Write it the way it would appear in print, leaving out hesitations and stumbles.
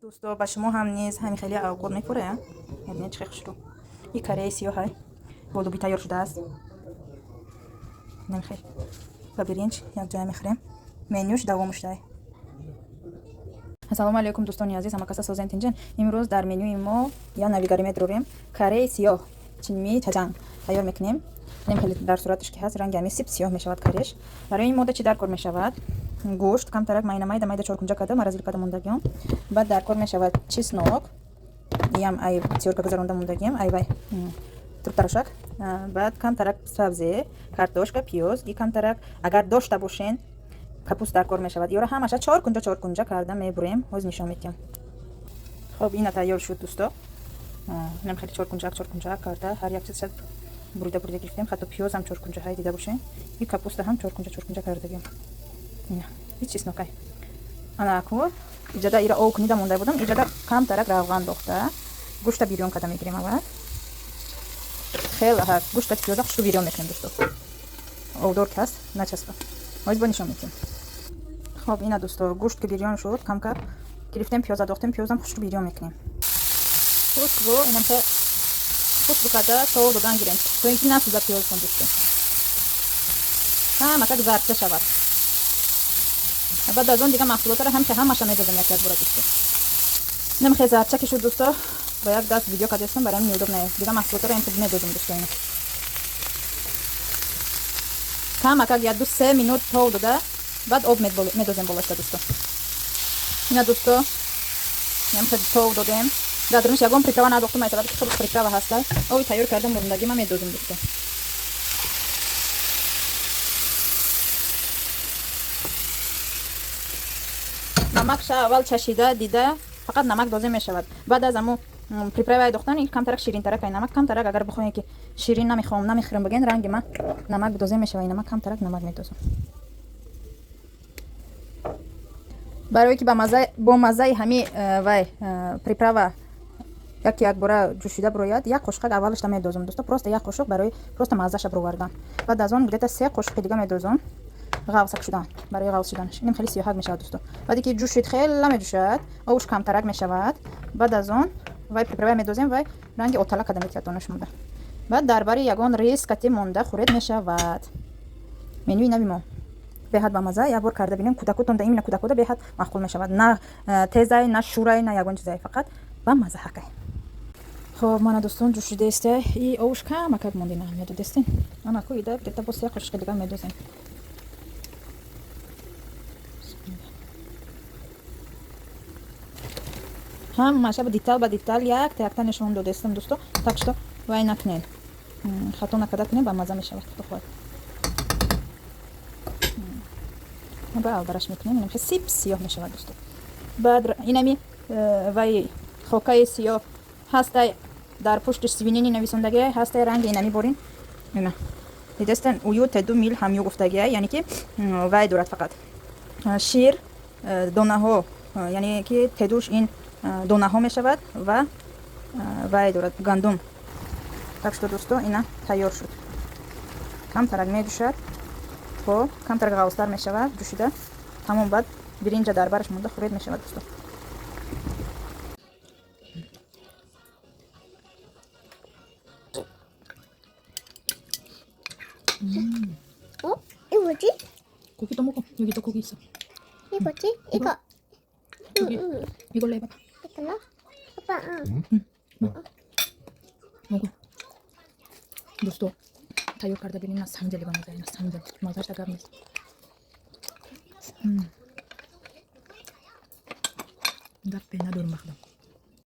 دوستا با شما هم نیز همین خیلی اوقات میخوره. ببینید چه خوشرو. این کره سیاه های با لوبی تیار شده است. نمیخواد با برنج یک جای میخوریم. منیوش دوامش داره. السلام علیکم دوستان عزیز، همه کسا سازند اینجا. امروز در منیوی ما یا نویگاری می‌درویم کره سیاه چینی چجان تیار میکنیم. نمیخواد در صورتش که هست رنگ همی سیاه میشود کرش. برای این مدت چی در کار میشود؟ گوشت کم ترک مایده مایده چهار کنجا کده مرزیل کده موندگیم. بعد در کار میشود چسناک یم ای چهار گذرونده موندگیم ای وای ترشک. بعد کم ترک سبزی کارتوشکا پیاز کم ترک اگر داشته باشین کپوست در کار میشود. یا همش چهار کنجا کرده میبریم. باز نشون میدم. خب این تیار شد دوستا. نمیخواد چهار کنجا کرده هر یک چیز بریده گرفتیم. حتی پیاز هم چهار کنجا های دیده باشین. این کپوست هم چهار کنجا کرده گیم. نه هیچ چیز نکای. انا اكو اجدا ایرا او کنیده مونده بودم. اجدا کم ترک روغن داخته گوشت بیرون کده میگیریم. اول خیلی هست گوشت پیاز خوشو بیرون میکنیم دوستا. او دور کس نچسبه. باز با نشون میدم. خب اینا دوستا گوشت که بیرون شد کم گرفتیم پیاز داختیم. پیازم خوشو بیرون میکنیم. خوشو اینم که خوشو کده تو دادن گیریم. تو اینکه نسوزه پیاز کن دوستا. مکک زرد شود. بعد از اون دیگه محصولات رو هم که همش میدادم یک بار دوستا. نمیخواد زرد چکی شد دوستا. با یک دست ویدیو کردم برام یوتیوب نه دیگه محصولات رو اینطور میدادم دوستا. اینا کم اگر یک دو سه مینوت تا داده بعد آب میدادم بالاش دوستا. اینا دوستا نمیخواد تا دادم دادمش یکم پریپرا نداختم مثلا که خود پریپرا هست. او تیار کردم موندگی من میدادم دوستا. نمک اول چشیده دیده فقط نمک داده میشود. بعد از امو پریپرای دختن این کم ترک شیرین ترک نمک کم ترک اگر بخواید که شیرین نمیخورم بگین رنگ من نمک داده میشود. نمک کم ترک نمک میدازم برای که با مزه همین وای پریپرا یک بار جوشیده بروید. یک قاشق اولش میدازم دوستا. پروست یک قاشق برای پروست مزهش بروردن. بعد از اون گرفته سه قاشق دیگه میدازم غوص شدن برای غوص شدنش. این خیلی سیاه میشه دوستا. بعدی که جوشید خیلی نمیجوشد اوش کم ترک میشود. بعد از اون وای پریپرا میدازیم وای رنگ اوتلا کده میتیاتونش مونده. بعد درباره یگان ریس کتی مونده خورد میشود. منوی نبیمو بهت با مزه یک بار کرده ببینیم کودکوتون ده این کودکودا بهت معقول میشود. نه تیزای نه شورای نه یگان چیزای فقط با مزه حقه. خب من دوستان جوشیده است. ای اوش کم اکد مونده نه میدادستین. انا کو ایده گرفته با سه قاشق دیگه میدازیم. هم ماشه با دیتال یک تا نشون دادستم دوستا. так что وای نکنین خطا نکرده کنین با مزه میشود بخورید. بعد درش میکنیم اینم که سیاه میشود دوستا. بعد اینمی وای خوکای سیاه هست در پشتش سیبینی نویسندگی هست رنگ اینمی برین. اینا دیدستن اویو تدو میل همیو گفتگی یعنی که وای دورت فقط شیر دانه ها یعنی که تدوش این دانه ها میشود و وای دورت گندم. так что دوستا اینا تیار شد. کم ترک میجوشد. خب کم ترک غوصتر میشود جوشیده تمام. بعد برنج در برش مونده خورد میشود دوستا. 이거지? 고기도 먹어. 여기도 고기 있어. 이거지? 이거. 이걸로 해봐. 이걸로? 아빠, 응. 먹어. दोस्तों तैयार कर दे बिना ना समझले बना जाए ना समझ मजा सा करने दब पे ना दूर मखदम